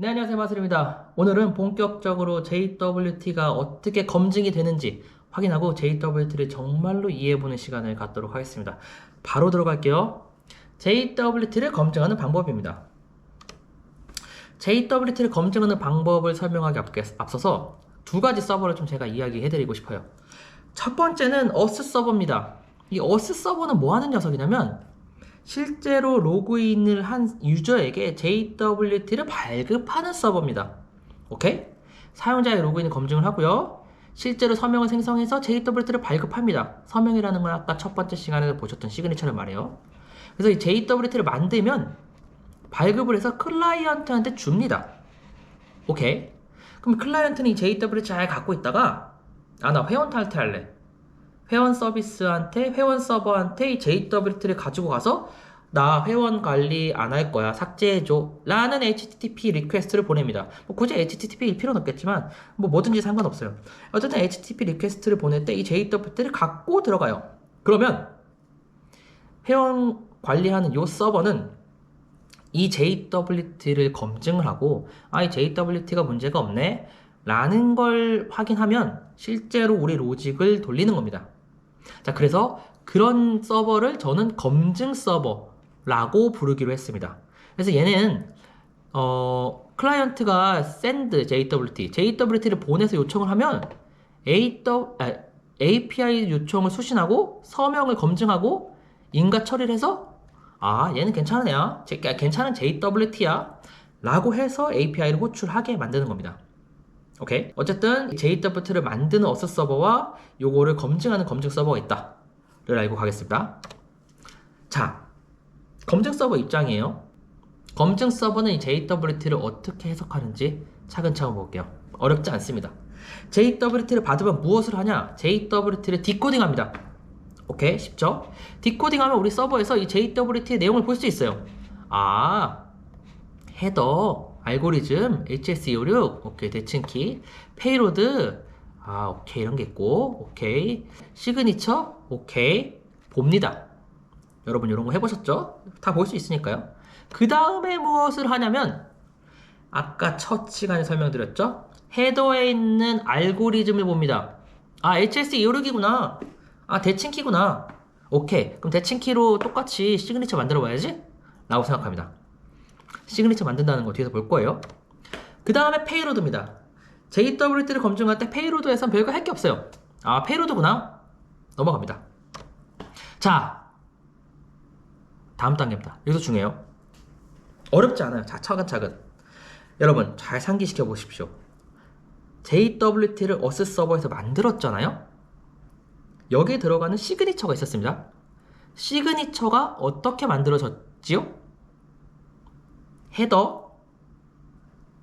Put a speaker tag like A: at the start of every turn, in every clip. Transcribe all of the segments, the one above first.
A: 네, 안녕하세요. 마술입니다. 오늘은 본격적으로 JWT가 어떻게 검증이 되는지 확인하고 JWT를 정말로 이해해보는 시간을 갖도록 하겠습니다. 바로 들어갈게요. JWT를 검증하는 방법입니다. JWT를 검증하는 방법을 설명하기 앞서서 두 가지 서버를 좀 제가 이야기해드리고 싶어요. 첫 번째는 어스 서버입니다. 이 어스 서버는 뭐 하는 녀석이냐면 실제로 로그인을 한 유저에게 JWT를 발급하는 서버입니다. 오케이? 사용자의 로그인 검증을 하고요. 실제로 서명을 생성해서 JWT를 발급합니다. 서명이라는 건 아까 첫 번째 시간에 보셨던 시그니처를 말해요. 그래서 이 JWT를 만들면 발급을 해서 클라이언트한테 줍니다. 오케이? 그럼 클라이언트는 이 JWT 잘 갖고 있다가 나 회원 탈퇴할래. 회원 서비스한테, 회원 서버한테 이 JWT를 가지고 가서 나 회원 관리 안 할 거야. 삭제해줘. 라는 HTTP 리퀘스트를 보냅니다. 뭐 굳이 HTTP일 필요는 없겠지만 뭐 뭐든지 상관없어요. 어쨌든 HTTP 리퀘스트를 보낼 때 이 JWT를 갖고 들어가요. 그러면 회원 관리하는 이 서버는 이 JWT를 검증을 하고 이 JWT가 문제가 없네 라는 걸 확인하면 실제로 우리 로직을 돌리는 겁니다. 자, 그래서 그런 서버를 저는 검증 서버라고 부르기로 했습니다. 그래서 얘는 클라이언트가 send JWT를 보내서 요청을 하면 API 요청을 수신하고 서명을 검증하고 인가 처리를 해서 얘는 괜찮은 애야, 괜찮은 JWT야 라고 해서 API를 호출하게 만드는 겁니다. 오케이. 어쨌든 JWT를 만드는 어스 서버와 요거를 검증하는 검증 서버가 있다를 알고 가겠습니다. 자, 검증 서버 입장이에요. 검증 서버는 이 JWT를 어떻게 해석하는지 차근차근 볼게요. 어렵지 않습니다. JWT를 받으면 무엇을 하냐? JWT를 디코딩합니다. 오케이, 쉽죠? 디코딩하면 우리 서버에서 이 JWT의 내용을 볼 수 있어요. 헤더, 알고리즘, HS256, 오케이, 대칭키, 페이로드, 오케이, 이런 게 있고, 오케이, 시그니처, 오케이, 봅니다. 여러분, 이런 거 해보셨죠? 다 볼 수 있으니까요. 그 다음에 무엇을 하냐면, 아까 첫 시간에 설명드렸죠? 헤더에 있는 알고리즘을 봅니다. HS256이구나. 대칭키구나. 오케이, 그럼 대칭키로 똑같이 시그니처 만들어 봐야지? 라고 생각합니다. 시그니처 만든다는 거 뒤에서 볼 거예요. 그 다음에 페이로드입니다. JWT를 검증할 때 페이로드에선 별거 할 게 없어요. 페이로드구나. 넘어갑니다. 자, 다음 단계입니다. 여기서 중요해요. 어렵지 않아요. 자, 차근차근. 여러분, 잘 상기시켜 보십시오. JWT를 어스 서버에서 만들었잖아요. 여기에 들어가는 시그니처가 있었습니다. 시그니처가 어떻게 만들어졌지요? 헤더,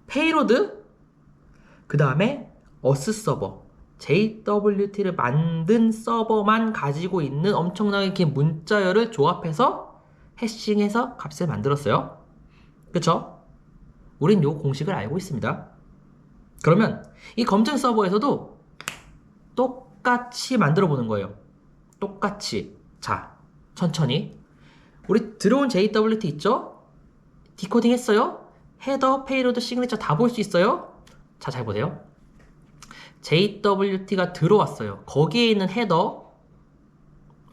A: 페이로드, 그 다음에 어스 서버, JWT를 만든 서버만 가지고 있는 엄청나게 긴 문자열을 조합해서 해싱해서 값을 만들었어요. 그쵸? 우린 요 공식을 알고 있습니다. 그러면 이 검증 서버에서도 똑같이 만들어 보는 거예요. 똑같이. 자, 천천히. 우리 들어온 JWT 있죠? 디코딩 했어요? 헤더, 페이로드, 시그니처 다 볼 수 있어요? 자, 잘 보세요. JWT가 들어왔어요. 거기에 있는 헤더,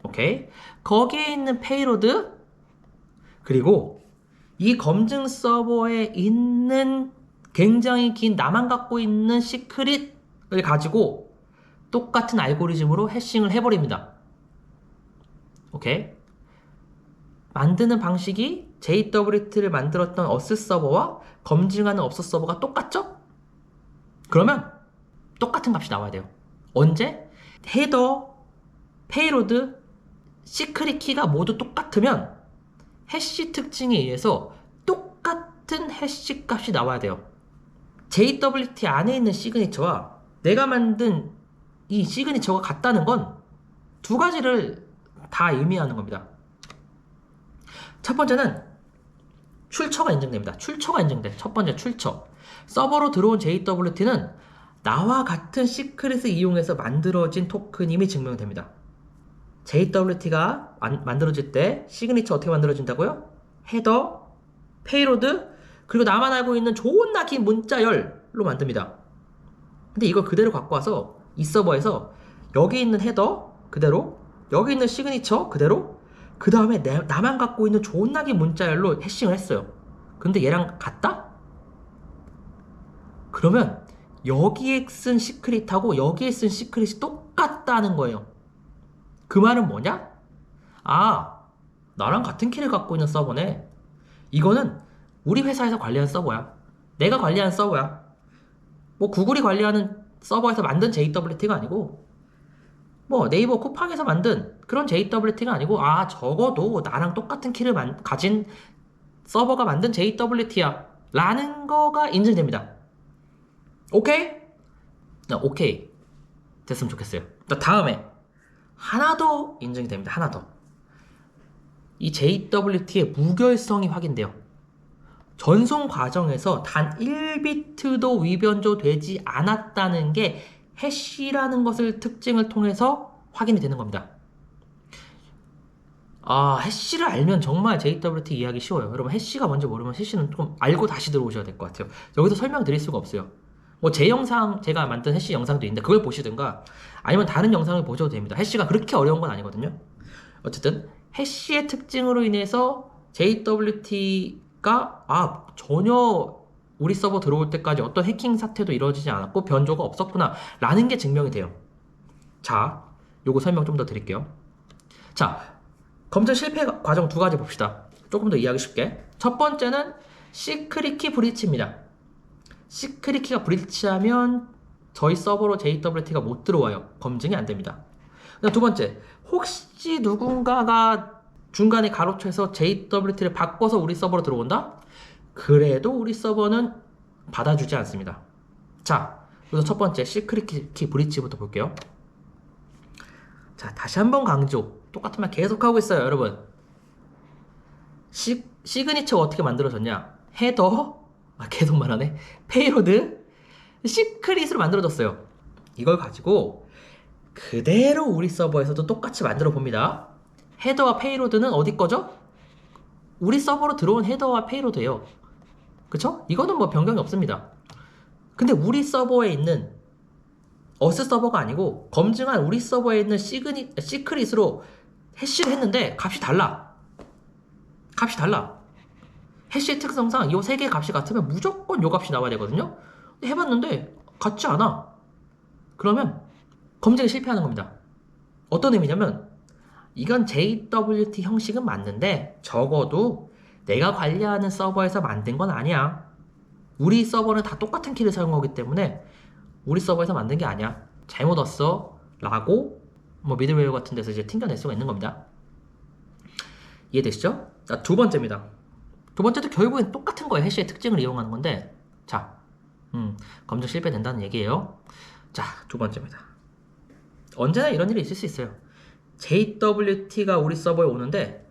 A: 오케이. 거기에 있는 페이로드, 그리고 이 검증 서버에 있는 굉장히 긴 나만 갖고 있는 시크릿을 가지고 똑같은 알고리즘으로 해싱을 해버립니다. 오케이. 만드는 방식이 JWT를 만들었던 어스 서버와 검증하는 어스 서버가 똑같죠? 그러면 똑같은 값이 나와야 돼요. 언제? 헤더, 페이로드, 시크릿 키가 모두 똑같으면 해시 특징에 의해서 똑같은 해시 값이 나와야 돼요. JWT 안에 있는 시그니처와 내가 만든 이 시그니처가 같다는 건 두 가지를 다 의미하는 겁니다. 첫 번째는 출처가 인증됩니다. 출처가 인증돼. 첫 번째 출처. 서버로 들어온 JWT는 나와 같은 시크릿을 이용해서 만들어진 토큰임이 증명됩니다. JWT가 만들어질 때 시그니처 어떻게 만들어진다고요? 헤더, 페이로드, 그리고 나만 알고 있는 존나 긴 문자열로 만듭니다. 근데 이걸 그대로 갖고 와서 이 서버에서 여기 있는 헤더 그대로, 여기 있는 시그니처 그대로, 그 다음에 나만 갖고 있는 존나 긴 문자열로 해싱을 했어요. 근데 얘랑 같다? 그러면 여기에 쓴 시크릿하고 여기에 쓴 시크릿이 똑같다는 거예요. 그 말은 뭐냐? 아, 나랑 같은 키를 갖고 있는 서버네. 이거는 우리 회사에서 관리하는 서버야. 내가 관리하는 서버야. 뭐 구글이 관리하는 서버에서 만든 JWT가 아니고, 뭐 네이버 쿠팡에서 만든 그런 JWT가 아니고, 아, 적어도 나랑 똑같은 키를 가진 서버가 만든 JWT야 라는 거가 인증됩니다. 오케이? 오케이 됐으면 좋겠어요. 다음에 하나 더 인증이 됩니다. 하나 더. 이 JWT의 무결성이 확인돼요. 전송 과정에서 단 1비트도 위변조 되지 않았다는 게 해시라는 것을 특징을 통해서 확인이 되는 겁니다. 아, 해시를 알면 정말 JWT 이해하기 쉬워요. 여러분, 해시가 뭔지 모르면 해시는 좀 알고 다시 들어오셔야 될 것 같아요. 여기서 설명드릴 수가 없어요. 뭐 제 영상, 제가 만든 해시 영상도 있는데 그걸 보시든가 아니면 다른 영상을 보셔도 됩니다. 해시가 그렇게 어려운 건 아니거든요. 어쨌든 해시의 특징으로 인해서 JWT가 전혀 우리 서버 들어올 때까지 어떤 해킹 사태도 이루어지지 않았고 변조가 없었구나 라는 게 증명이 돼요. 자, 요거 설명 좀 더 드릴게요. 자, 검증 실패 과정 두 가지 봅시다. 조금 더 이해하기 쉽게. 첫 번째는 시크릿 키 브리치입니다. 시크릿 키가 브리치하면 저희 서버로 JWT가 못 들어와요. 검증이 안 됩니다. 두 번째, 혹시 누군가가 중간에 가로채서 JWT를 바꿔서 우리 서버로 들어온다? 그래도 우리 서버는 받아주지 않습니다. 자, 그래서 첫 번째 시크릿 키 브리치부터 볼게요. 자, 다시 한번 강조. 똑같은 말 계속하고 있어요, 여러분. 시그니처가 어떻게 만들어졌냐? 헤더, 계속 말하네. 페이로드, 시크릿으로 만들어졌어요. 이걸 가지고 그대로 우리 서버에서도 똑같이 만들어 봅니다. 헤더와 페이로드는 어디 거죠? 우리 서버로 들어온 헤더와 페이로드예요. 그쵸? 이거는 뭐 변경이 없습니다. 근데 우리 서버에 있는 어스 서버가 아니고 검증한 우리 서버에 있는 시크릿으로 해시를 했는데 값이 달라. 값이 달라. 해시의 특성상 이 세 개의 값이 같으면 무조건 이 값이 나와야 되거든요. 근데 해봤는데 같지 않아. 그러면 검증이 실패하는 겁니다. 어떤 의미냐면 이건 JWT 형식은 맞는데 적어도 내가 관리하는 서버에서 만든 건 아니야. 우리 서버는 다 똑같은 키를 사용하기 때문에 우리 서버에서 만든 게 아니야. 잘못 왔어. 라고 뭐 미들웨어 같은 데서 이제 튕겨낼 수가 있는 겁니다. 이해되시죠? 자, 두 번째입니다. 두 번째도 결국엔 똑같은 거예요. 해시의 특징을 이용하는 건데, 자, 검증 실패된다는 얘기예요. 자, 두 번째입니다. 언제나 이런 일이 있을 수 있어요. JWT가 우리 서버에 오는데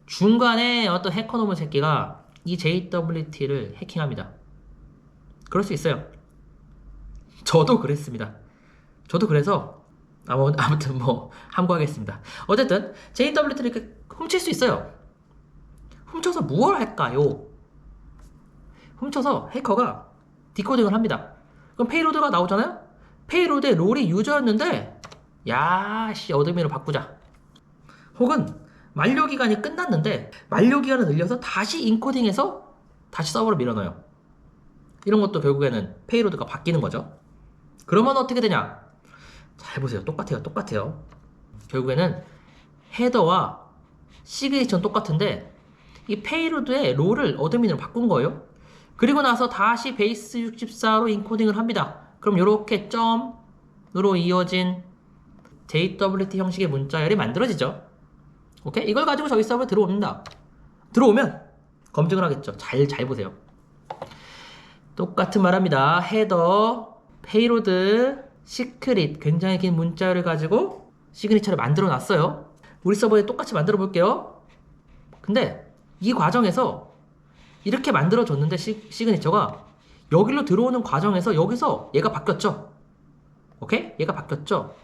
A: 중간에 어떤 해커놈의 새끼가 이 JWT를 해킹합니다. 그럴 수 있어요. 저도 그랬습니다. 저도 그래서 아무튼 뭐 함구하겠습니다. 어쨌든 JWT를 이렇게 훔칠 수 있어요. 훔쳐서 무엇을 할까요? 훔쳐서 해커가 디코딩을 합니다. 그럼 페이로드가 나오잖아요? 페이로드에 롤이 유저였는데 야씨 어드민으로 바꾸자. 혹은 만료기간이 끝났는데 만료기간을 늘려서 다시 인코딩해서 다시 서버로 밀어넣어요. 이런 것도 결국에는 페이로드가 바뀌는 거죠. 그러면 어떻게 되냐? 잘 보세요. 똑같아요. 결국에는 헤더와 시그니처는 똑같은데 이 페이로드에 롤을 어드민으로 바꾼 거예요. 그리고 나서 다시 베이스 64로 인코딩을 합니다. 그럼 이렇게 점으로 이어진 JWT 형식의 문자열이 만들어지죠. 오케이? 이걸 가지고 저희 서버에 들어옵니다. 들어오면 검증을 하겠죠. 잘 보세요. 똑같은 말합니다. 헤더, 페이로드, 시크릿, 굉장히 긴 문자열을 가지고 시그니처를 만들어 놨어요. 우리 서버에 똑같이 만들어 볼게요. 근데 이 과정에서 이렇게 만들어 줬는데 시그니처가 여기로 들어오는 과정에서 여기서 얘가 바뀌었죠. 오케이? 얘가 바뀌었죠.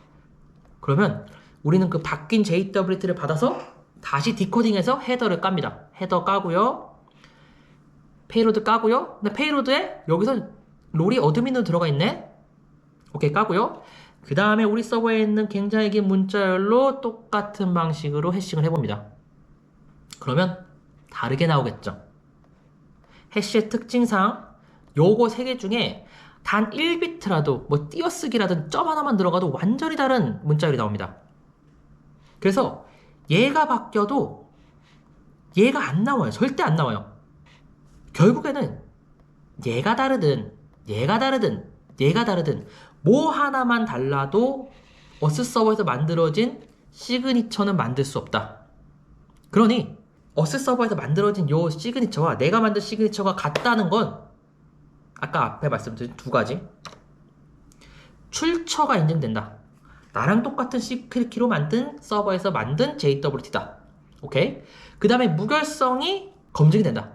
A: 그러면 우리는 그 바뀐 JWT를 받아서 다시 디코딩해서 헤더를 깝니다. 헤더 까고요. 페이로드 까고요. 근데 페이로드에 여기서 롤이 어드민으로 들어가 있네. 오케이, 까고요. 그 다음에 우리 서버에 있는 굉장히 긴 문자열로 똑같은 방식으로 해싱을 해봅니다. 그러면 다르게 나오겠죠. 해시의 특징상 요거 3개 중에 단 1비트라도 뭐 띄어쓰기라든 점 하나만 들어가도 완전히 다른 문자열이 나옵니다. 그래서 얘가 바뀌어도 얘가 안 나와요. 절대 안 나와요. 결국에는 얘가 다르든 얘가 다르든 얘가 다르든 뭐 하나만 달라도 어스 서버에서 만들어진 시그니처는 만들 수 없다. 그러니 어스 서버에서 만들어진 요 시그니처와 내가 만든 시그니처가 같다는 건 아까 앞에 말씀드린 2가지. 출처가 인증된다. 나랑 똑같은 시크릿 키로 만든 서버에서 만든 JWT다. 오케이? 그 다음에 무결성이 검증이 된다.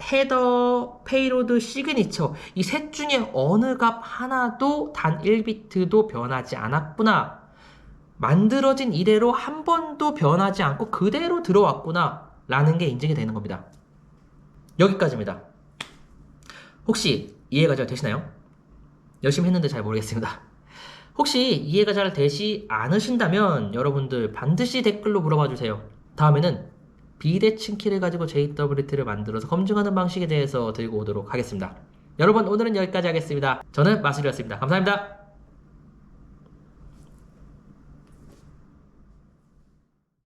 A: 헤더, 페이로드, 시그니처 이 셋 중에 어느 값 하나도 단 1비트도 변하지 않았구나. 만들어진 이래로 한 번도 변하지 않고 그대로 들어왔구나 라는 게 인증이 되는 겁니다. 여기까지입니다. 혹시 이해가 잘 되시나요? 열심히 했는데 잘 모르겠습니다. 혹시 이해가 잘 되시 않으신다면 여러분들 반드시 댓글로 물어봐 주세요. 다음에는 비대칭 키를 가지고 JWT를 만들어서 검증하는 방식에 대해서 들고 오도록 하겠습니다. 여러분 오늘은 여기까지 하겠습니다. 저는 마술이었습니다. 감사합니다.